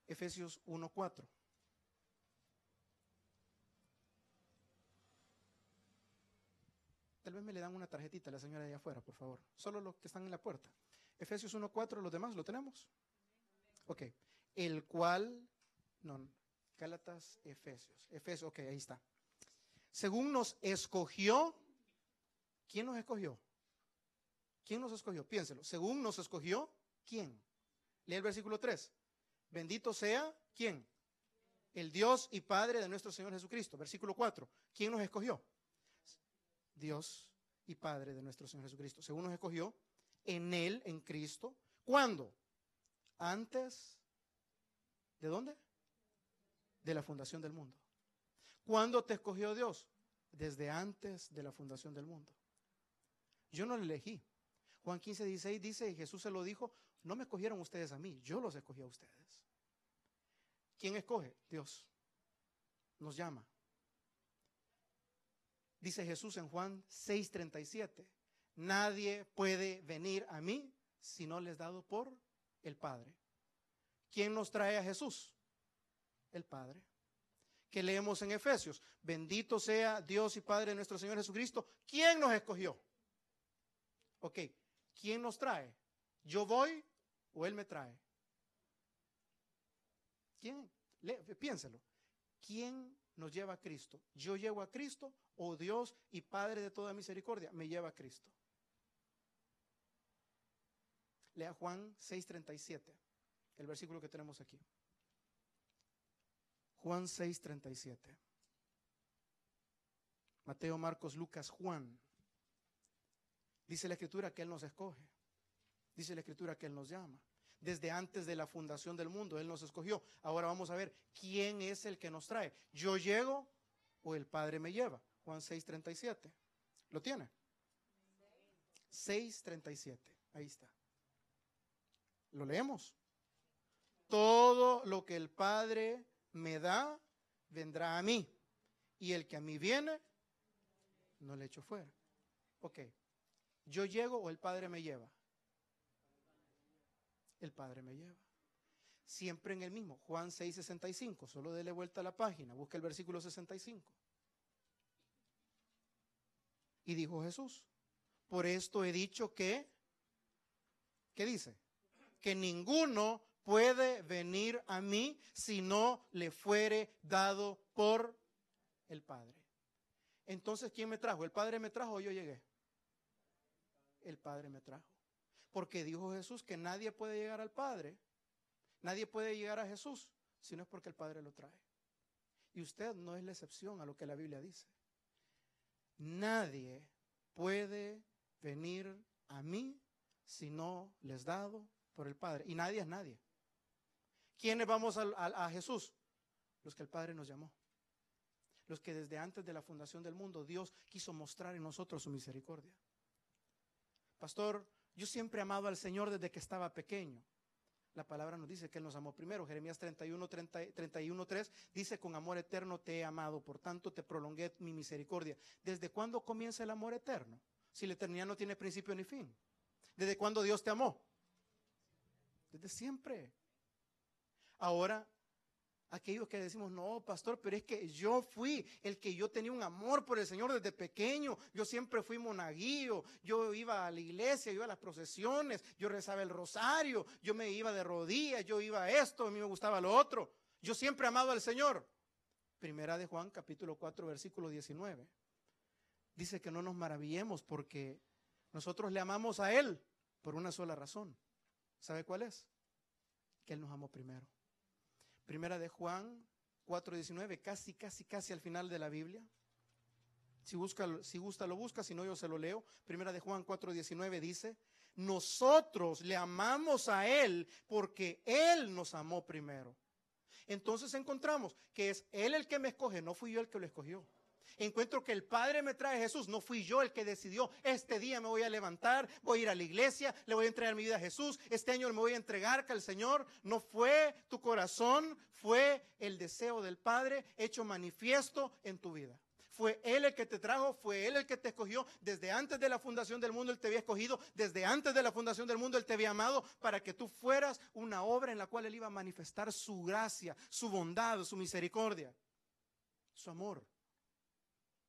S1: Efesios 1:4. Tal vez me le dan una tarjetita a la señora de allá afuera, por favor. Solo los que están en la puerta. Efesios 1:4, ¿los demás lo tenemos? Ok. El cual, no, Gálatas, Efesios, ok, ahí está. Según nos escogió, ¿quién nos escogió? ¿Quién nos escogió? Piénselo. Según nos escogió, ¿quién? Lee el versículo 3. Bendito sea, ¿quién? El Dios y Padre de nuestro Señor Jesucristo. Versículo 4. ¿Quién nos escogió? Dios y Padre de nuestro Señor Jesucristo. Según nos escogió, en Él, en Cristo. ¿Cuándo? Antes, ¿de dónde? De la fundación del mundo. ¿Cuándo te escogió Dios? Desde antes de la fundación del mundo. Yo no le elegí. Juan 15:16 dice, y Jesús se lo dijo, no me escogieron ustedes a mí, yo los escogí a ustedes. ¿Quién escoge? Dios. Nos llama. Dice Jesús en Juan 6:37, nadie puede venir a mí si no les es dado por el Padre. ¿Quién nos trae a Jesús? El Padre. ¿Qué leemos en Efesios? Bendito sea Dios y Padre de nuestro Señor Jesucristo. ¿Quién nos escogió? Ok, ¿quién nos trae? ¿Yo voy o Él me trae? ¿Quién? Piénselo. ¿Quién nos lleva a Cristo? ¿Yo llevo a Cristo o Dios y Padre de toda misericordia me lleva a Cristo? Lea Juan 6:37, el versículo que tenemos aquí. Juan 6:37. Mateo, Marcos, Lucas, Juan. Dice la Escritura que Él nos escoge. Dice la Escritura que Él nos llama. Desde antes de la fundación del mundo Él nos escogió. Ahora vamos a ver quién es el que nos trae. ¿Yo llego o el Padre me lleva? Juan 6:37. ¿Lo tiene? 6:37. Ahí está. ¿Lo leemos? Todo lo que el Padre me da, vendrá a mí. Y el que a mí viene, no le echo fuera. Ok. ¿Yo llego o el Padre me lleva? El Padre me lleva. Siempre en el mismo. Juan 6:65. Solo dele vuelta a la página. Busca el versículo 65. Y dijo Jesús, por esto he dicho que, ¿qué dice? Que ninguno puede venir a mí si no le fuere dado por el Padre. Entonces, ¿quién me trajo? ¿El Padre me trajo o yo llegué? El Padre me trajo. Porque dijo Jesús que nadie puede llegar al Padre, nadie puede llegar a Jesús si no es porque el Padre lo trae. Y usted no es la excepción a lo que la Biblia dice. Nadie puede venir a mí si no les es dado por el Padre. Y nadie es nadie. ¿Quiénes vamos a Jesús? Los que el Padre nos llamó. Los que desde antes de la fundación del mundo Dios quiso mostrar en nosotros su misericordia. Pastor, yo siempre he amado al Señor desde que estaba pequeño. La palabra nos dice que Él nos amó primero. Jeremías 31:3 dice, con amor eterno te he amado, por tanto te prolongué mi misericordia. ¿Desde cuándo comienza el amor eterno? Si la eternidad no tiene principio ni fin. ¿Desde cuándo Dios te amó? Desde siempre. Ahora, aquellos que decimos, no, pastor, pero es que yo fui el que yo tenía un amor por el Señor desde pequeño. Yo siempre fui monaguillo, yo iba a la iglesia, yo iba a las procesiones, yo rezaba el rosario, yo me iba de rodillas, yo iba a esto, a mí me gustaba lo otro. Yo siempre he amado al Señor. Primera de Juan, capítulo 4, versículo 19. Dice que no nos maravillemos porque nosotros le amamos a Él por una sola razón. ¿Sabe cuál es? Que Él nos amó primero. Primera de Juan 4:19, casi al final de la Biblia. Si gusta lo busca, si no yo se lo leo. Primera de Juan 4:19 dice, nosotros le amamos a Él porque Él nos amó primero. Entonces encontramos que es Él el que me escoge, no fui yo el que lo escogió. Encuentro que el Padre me trae a Jesús, no fui yo el que decidió, este día me voy a levantar, voy a ir a la iglesia, le voy a entregar mi vida a Jesús, este año me voy a entregar al Señor. No fue tu corazón, fue el deseo del Padre hecho manifiesto en tu vida. Fue Él el que te trajo, fue Él el que te escogió. Desde antes de la fundación del mundo Él te había escogido, desde antes de la fundación del mundo Él te había amado para que tú fueras una obra en la cual Él iba a manifestar su gracia, su bondad, su misericordia, su amor.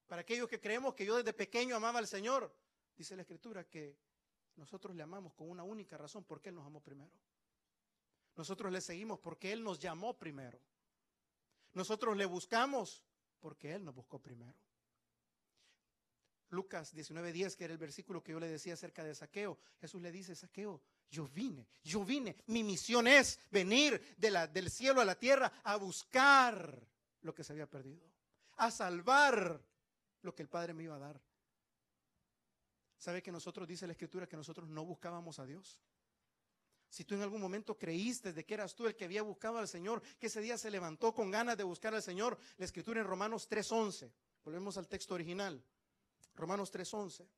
S1: Para aquellos que creemos que yo desde pequeño amaba al Señor, dice la Escritura que nosotros le amamos con una única razón, porque Él nos amó primero. Nosotros le seguimos porque Él nos llamó primero. Nosotros le buscamos porque Él nos buscó primero. Lucas 19:10, que era el versículo que yo le decía acerca de Zaqueo. Jesús le dice, Zaqueo, yo vine, mi misión es venir del cielo a la tierra a buscar lo que se había perdido, a salvar lo que el Padre me iba a dar. ¿Sabe que nosotros, dice la Escritura, que nosotros no buscábamos a Dios? Si tú en algún momento creíste de que eras tú el que había buscado al Señor, que ese día se levantó con ganas de buscar al Señor, la Escritura en Romanos 3:11, volvemos al texto original, Romanos 3:11,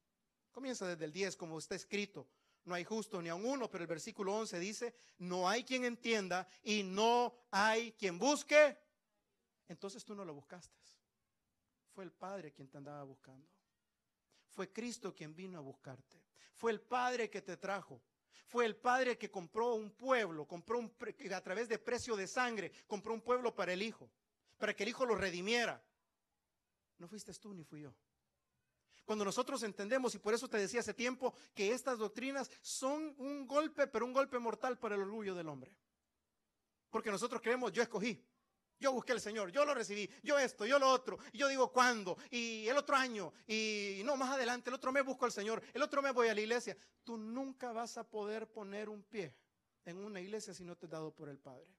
S1: comienza desde el 10 como está escrito, no hay justo ni aun uno, pero el versículo 11 dice, no hay quien entienda y no hay quien busque. Entonces tú no lo buscaste. Fue el Padre quien te andaba buscando. Fue Cristo quien vino a buscarte. Fue el Padre que te trajo. Fue el Padre que compró un pueblo, a través de precio de sangre, compró un pueblo para el Hijo, para que el Hijo lo redimiera. No fuiste tú ni fui yo. Cuando nosotros entendemos, y por eso te decía hace tiempo, que estas doctrinas son un golpe, pero un golpe mortal para el orgullo del hombre. Porque nosotros creemos, yo escogí, yo busqué al Señor, yo lo recibí, yo esto, yo lo otro, y yo digo cuándo, y el otro año, y no, más adelante, el otro mes busco al Señor, el otro mes voy a la iglesia. Tú nunca vas a poder poner un pie en una iglesia si no te es dado por el Padre.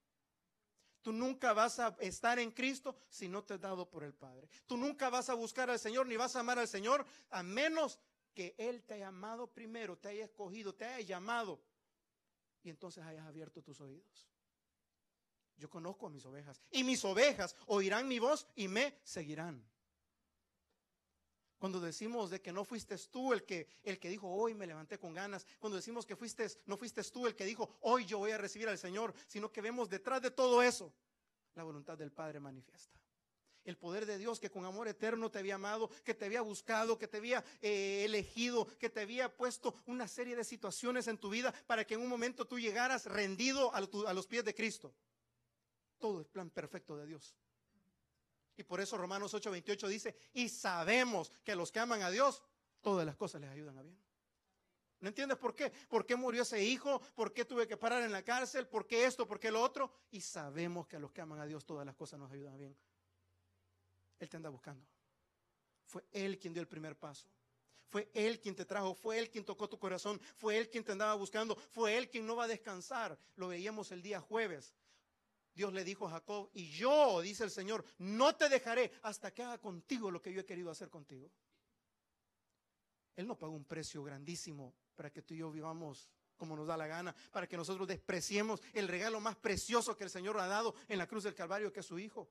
S1: Tú nunca vas a estar en Cristo si no te es dado por el Padre. Tú nunca vas a buscar al Señor ni vas a amar al Señor a menos que Él te haya amado primero, te haya escogido, te haya llamado y entonces hayas abierto tus oídos. Yo conozco a mis ovejas y mis ovejas oirán mi voz y me seguirán. Cuando decimos de que no fuiste tú el que dijo hoy me levanté con ganas, cuando decimos que no fuiste tú el que dijo hoy yo voy a recibir al Señor, sino que vemos detrás de todo eso la voluntad del Padre manifiesta. El poder de Dios que con amor eterno te había amado, que te había buscado, que te había elegido, que te había puesto una serie de situaciones en tu vida para que en un momento tú llegaras rendido a los pies de Cristo. Todo es plan perfecto de Dios. Y por eso Romanos 8:28 dice, y sabemos que a los que aman a Dios, todas las cosas les ayudan a bien. ¿No entiendes por qué? ¿Por qué murió ese hijo? ¿Por qué tuve que parar en la cárcel? ¿Por qué esto? ¿Por qué lo otro? Y sabemos que a los que aman a Dios, todas las cosas nos ayudan a bien. Él te anda buscando. Fue Él quien dio el primer paso. Fue Él quien te trajo, fue Él quien tocó tu corazón, fue Él quien te andaba buscando, fue Él quien no va a descansar. Lo veíamos el día jueves. Dios le dijo a Jacob, y yo, dice el Señor, no te dejaré hasta que haga contigo lo que yo he querido hacer contigo. Él no pagó un precio grandísimo para que tú y yo vivamos como nos da la gana, para que nosotros despreciemos el regalo más precioso que el Señor ha dado en la cruz del Calvario, que es su Hijo.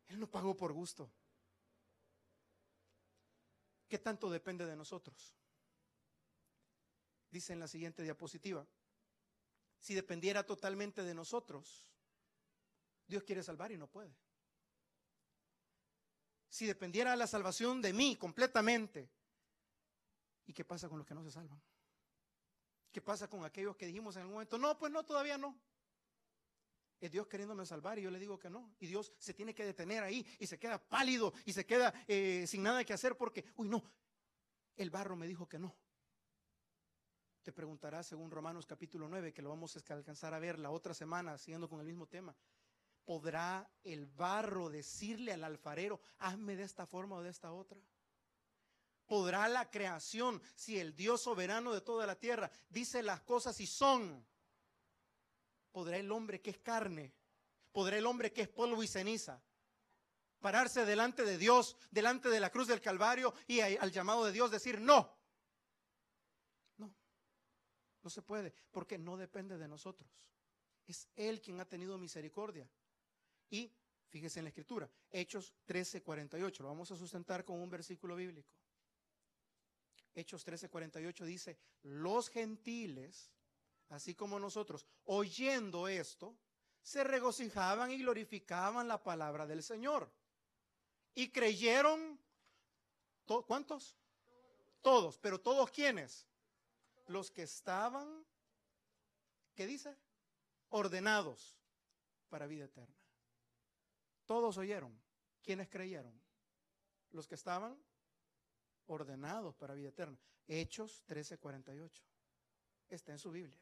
S1: Él no pagó por gusto. ¿Qué tanto depende de nosotros? Dice en la siguiente diapositiva, si dependiera totalmente de nosotros, Dios quiere salvar y no puede. Si dependiera la salvación de mí completamente, ¿y qué pasa con los que no se salvan? ¿Qué pasa con aquellos que dijimos en algún momento, no, pues no, todavía no? Es Dios queriéndome salvar y yo le digo que no. Y Dios se tiene que detener ahí y se queda pálido y se queda sin nada que hacer porque, uy, no, el barro me dijo que no. Te preguntarás según Romanos capítulo 9, que lo vamos a alcanzar a ver la otra semana, siguiendo con el mismo tema. ¿Podrá el barro decirle al alfarero, hazme de esta forma o de esta otra? ¿Podrá la creación, si el Dios soberano de toda la tierra dice las cosas y son? ¿Podrá el hombre que es carne, podrá el hombre que es polvo y ceniza, pararse delante de Dios, delante de la cruz del Calvario y al llamado de Dios decir no? No, no se puede, porque no depende de nosotros. Es Él quien ha tenido misericordia. Y fíjese en la escritura, Hechos 13:48, lo vamos a sustentar con un versículo bíblico. Hechos 13:48 dice, los gentiles, así como nosotros, oyendo esto, se regocijaban y glorificaban la palabra del Señor. Y creyeron, ¿cuántos? Todos, pero ¿todos quiénes? Los que estaban, ¿qué dice? Ordenados para vida eterna. Todos oyeron. ¿Quiénes creyeron? Los que estaban ordenados para vida eterna. Hechos 13:48. Está en su Biblia.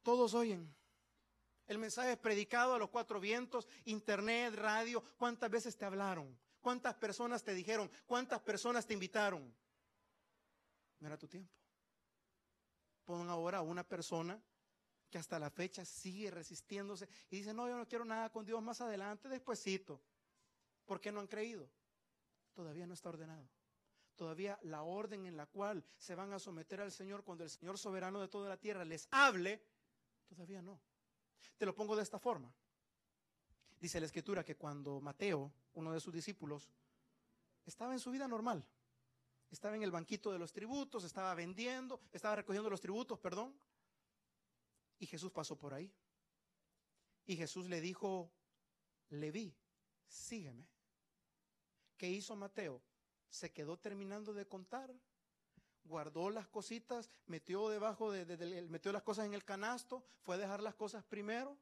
S1: Todos oyen. El mensaje es predicado a los cuatro vientos, internet, radio. ¿Cuántas veces te hablaron? ¿Cuántas personas te dijeron? ¿Cuántas personas te invitaron? No era tu tiempo. Pon ahora a una persona que hasta la fecha sigue resistiéndose y dice, no, yo no quiero nada con Dios, más adelante, despuesito. ¿Por qué no han creído? Todavía no está ordenado. Todavía la orden en la cual se van a someter al Señor cuando el Señor soberano de toda la tierra les hable, todavía no. Te lo pongo de esta forma. Dice la Escritura que cuando Mateo, uno de sus discípulos, estaba en su vida normal, Estaba en el banquito de los tributos, estaba recogiendo los tributos, perdón. Y Jesús pasó por ahí. Y Jesús le dijo: Leví, sígueme. ¿Qué hizo Mateo? Se quedó terminando de contar, guardó las cositas, metió las cosas en el canasto, fue a dejar las cosas primero.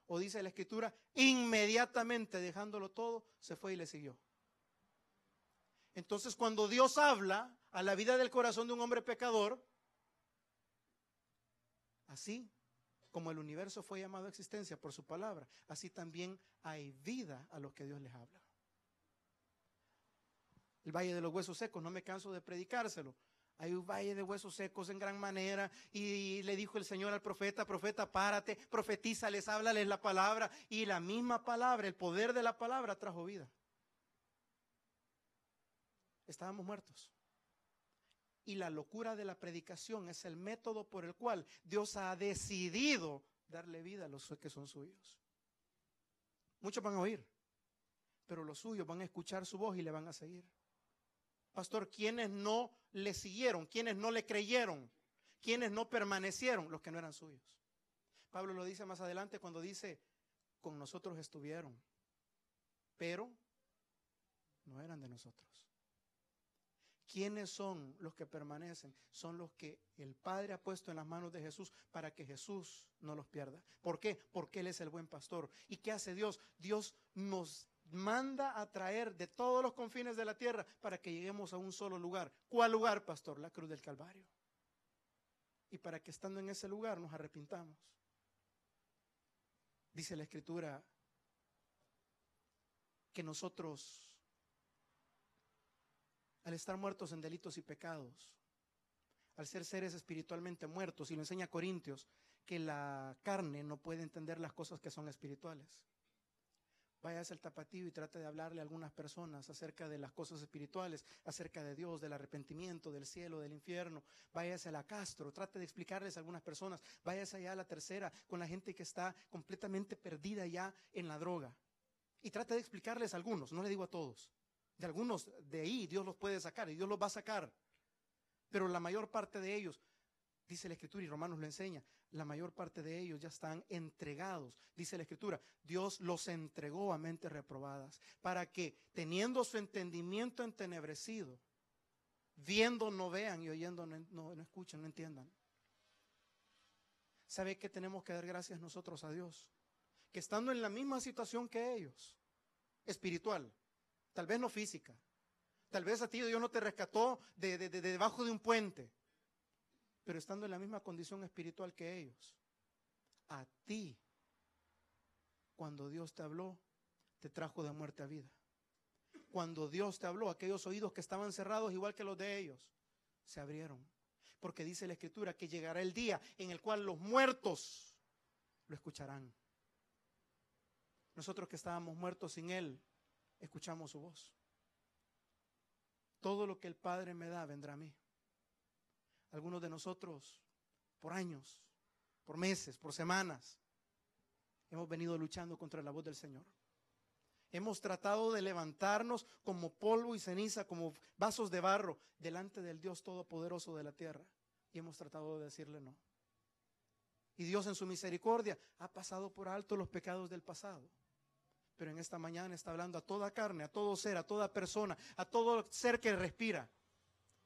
S1: O dice la Escritura, inmediatamente dejándolo todo, se fue y le siguió. Entonces, cuando Dios habla a la vida del corazón de un hombre pecador, así como el universo fue llamado a existencia por su palabra, así también hay vida a los que Dios les habla. El valle de los huesos secos, no me canso de predicárselo. Hay un valle de huesos secos en gran manera, y le dijo el Señor al profeta: profeta, párate, profetízales, háblales la palabra. Y la misma palabra, el poder de la palabra trajo vida. Estábamos muertos. Y la locura de la predicación es el método por el cual Dios ha decidido darle vida a los que son suyos. Muchos van a oír, pero los suyos van a escuchar su voz y le van a seguir. Pastor, ¿quiénes no le siguieron? ¿Quiénes no le creyeron? ¿Quiénes no permanecieron? Los que no eran suyos. Pablo lo dice más adelante cuando dice: con nosotros estuvieron, pero no eran de nosotros. ¿Quiénes son los que permanecen? Son los que el Padre ha puesto en las manos de Jesús para que Jesús no los pierda. ¿Por qué? Porque Él es el buen pastor. ¿Y qué hace Dios? Dios nos manda a traer de todos los confines de la tierra para que lleguemos a un solo lugar. ¿Cuál lugar, pastor? La cruz del Calvario. Y para que estando en ese lugar nos arrepintamos. Dice la Escritura que nosotros, al estar muertos en delitos y pecados, al ser seres espiritualmente muertos, y lo enseña Corintios, que la carne no puede entender las cosas que son espirituales. Váyase al Tapatío y trate de hablarle a algunas personas acerca de las cosas espirituales, acerca de Dios, del arrepentimiento, del cielo, del infierno. Váyase a la Castro, trate de explicarles a algunas personas. Váyase allá a la Tercera con la gente que está completamente perdida ya en la droga. Y trate de explicarles a algunos, no le digo a todos. De algunos de ahí Dios los puede sacar y Dios los va a sacar. Pero la mayor parte de ellos, dice la Escritura y Romanos lo enseña, la mayor parte de ellos ya están entregados. Dice la Escritura, Dios los entregó a mentes reprobadas para que, teniendo su entendimiento entenebrecido, viendo no vean y oyendo no escuchen, no entiendan. ¿Sabe qué tenemos que dar gracias nosotros a Dios? Que estando en la misma situación que ellos, espiritual, tal vez no física, tal vez a ti Dios no te rescató de debajo de un puente, pero estando en la misma condición espiritual que ellos, a ti, cuando Dios te habló, te trajo de muerte a vida. Cuando Dios te habló, aquellos oídos que estaban cerrados igual que los de ellos, se abrieron. Porque dice la Escritura que llegará el día en el cual los muertos lo escucharán. Nosotros que estábamos muertos sin Él, escuchamos su voz. Todo lo que el Padre me da vendrá a mí. Algunos de nosotros, por años, por meses, por semanas, hemos venido luchando contra la voz del Señor. Hemos tratado de levantarnos como polvo y ceniza, como vasos de barro, delante del Dios Todopoderoso de la tierra. Y hemos tratado de decirle no. Y Dios en su misericordia ha pasado por alto los pecados del pasado. Pero en esta mañana está hablando a toda carne, a todo ser, a toda persona, a todo ser que respira,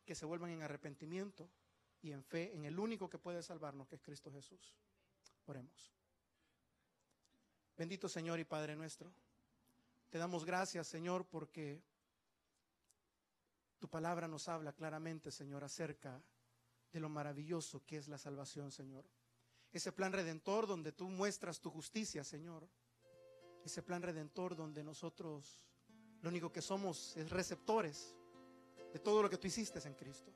S1: que se vuelvan en arrepentimiento y en fe en el único que puede salvarnos, que es Cristo Jesús. Oremos. Bendito Señor y Padre nuestro, te damos gracias, Señor, porque tu palabra nos habla claramente, Señor, acerca de lo maravilloso que es la salvación, Señor. Ese plan redentor donde tú muestras tu justicia, Señor. Ese plan redentor donde nosotros lo único que somos es receptores de todo lo que tú hiciste en Cristo.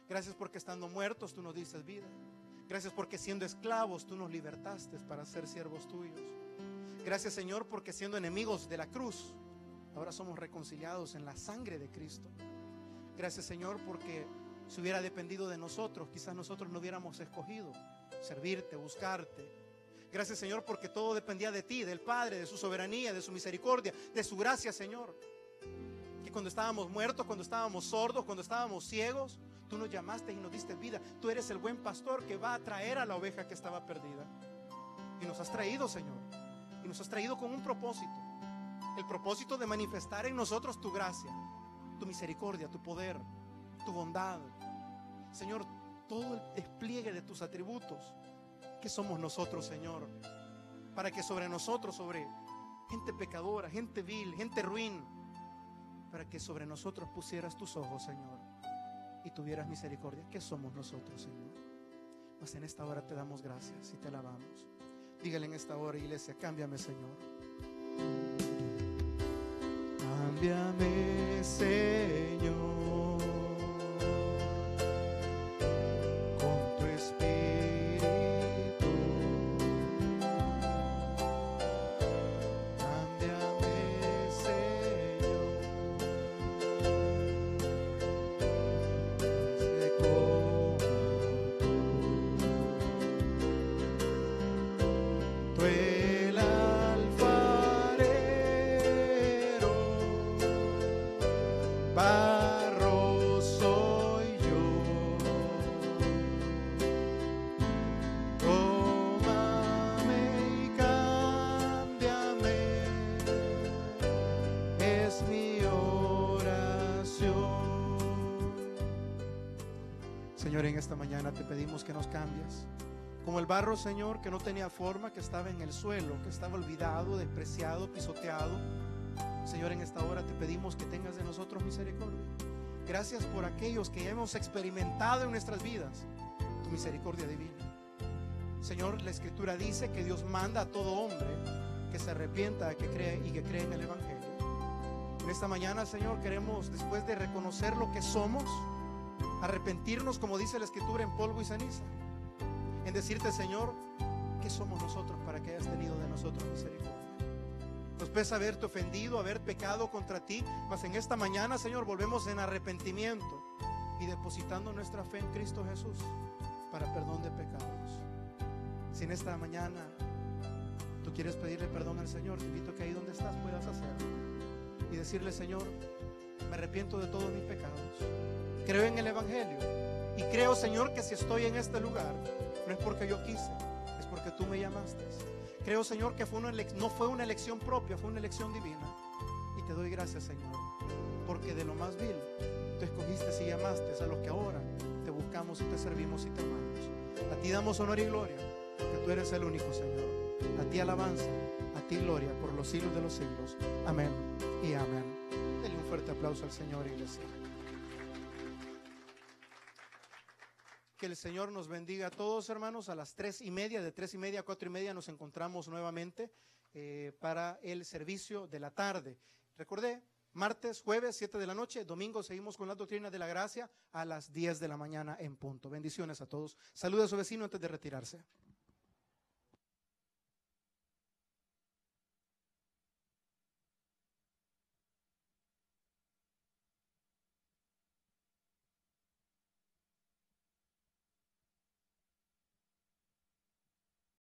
S1: Gracias porque estando muertos tú nos diste vida. Gracias porque siendo esclavos tú nos libertaste para ser siervos tuyos. Gracias, Señor, porque siendo enemigos de la cruz, ahora somos reconciliados en la sangre de Cristo. Gracias, Señor, porque si hubiera dependido de nosotros, quizás nosotros no hubiéramos escogido servirte, buscarte. Gracias, Señor, porque todo dependía de ti, del Padre, de su soberanía, de su misericordia, de su gracia, Señor. Que cuando estábamos muertos, cuando estábamos sordos, cuando estábamos ciegos. Tú nos llamaste y nos diste vida. Tú eres el buen pastor que va a traer a la oveja que estaba perdida. Y nos has traído, Señor. Y nos has traído con un propósito. El propósito de manifestar en nosotros tu gracia, tu misericordia, tu poder, tu bondad. Señor, todo el despliegue de tus atributos. ¿Qué somos nosotros, Señor? Para que sobre nosotros, sobre gente pecadora, gente vil, gente ruin, para que sobre nosotros pusieras tus ojos, Señor, y tuvieras misericordia. ¿Qué somos nosotros, Señor? Pues en esta hora te damos gracias y te alabamos. Dígale en esta hora, iglesia: cámbiame, Señor. Cámbiame, Señor, con tu espíritu. Cámbiame, Señor, sé como tú el alfarero, barro soy yo. Tómame y cámbiame, es mi oración. Señor, en esta mañana te pedimos que nos cambies. Como el barro, Señor, que no tenía forma, que estaba en el suelo, que estaba olvidado, despreciado, pisoteado. Señor, en esta hora te pedimos que tengas de nosotros misericordia. Gracias por aquellos que ya hemos experimentado en nuestras vidas tu misericordia divina. Señor, la Escritura dice que Dios manda a todo hombre que se arrepienta, que cree y que cree en el Evangelio. En esta mañana, Señor, queremos, después de reconocer lo que somos, arrepentirnos, como dice la Escritura, en polvo y ceniza. En decirte, Señor, ¿qué somos nosotros para que hayas tenido de nosotros misericordia? Nos pesa haberte ofendido, haber pecado contra ti, mas en esta mañana, Señor, volvemos en arrepentimiento y depositando nuestra fe en Cristo Jesús para perdón de pecados. Si en esta mañana tú quieres pedirle perdón al Señor, te invito a que ahí donde estás puedas hacerlo y decirle: Señor, me arrepiento de todos mis pecados, creo en el Evangelio y creo, Señor, que si estoy en este lugar no es porque yo quise, es porque tú me llamaste. Creo, Señor, que no fue una elección propia, fue una elección divina. Y te doy gracias, Señor, porque de lo más vil tú escogiste y llamaste a los que ahora te buscamos y te servimos y te amamos. A ti damos honor y gloria, porque tú eres el único, Señor. A ti alabanza, a ti gloria por los siglos de los siglos. Amén y amén. Denle un fuerte aplauso al Señor, iglesia. Que el Señor nos bendiga a todos, hermanos. A las 3:30, de 3:30 a 4:30 nos encontramos nuevamente para el servicio de la tarde. Recordé, martes, jueves, 7 de la noche, domingo seguimos con la doctrina de la gracia a las 10 de la mañana en punto. Bendiciones a todos. Saluda a su vecino antes de retirarse.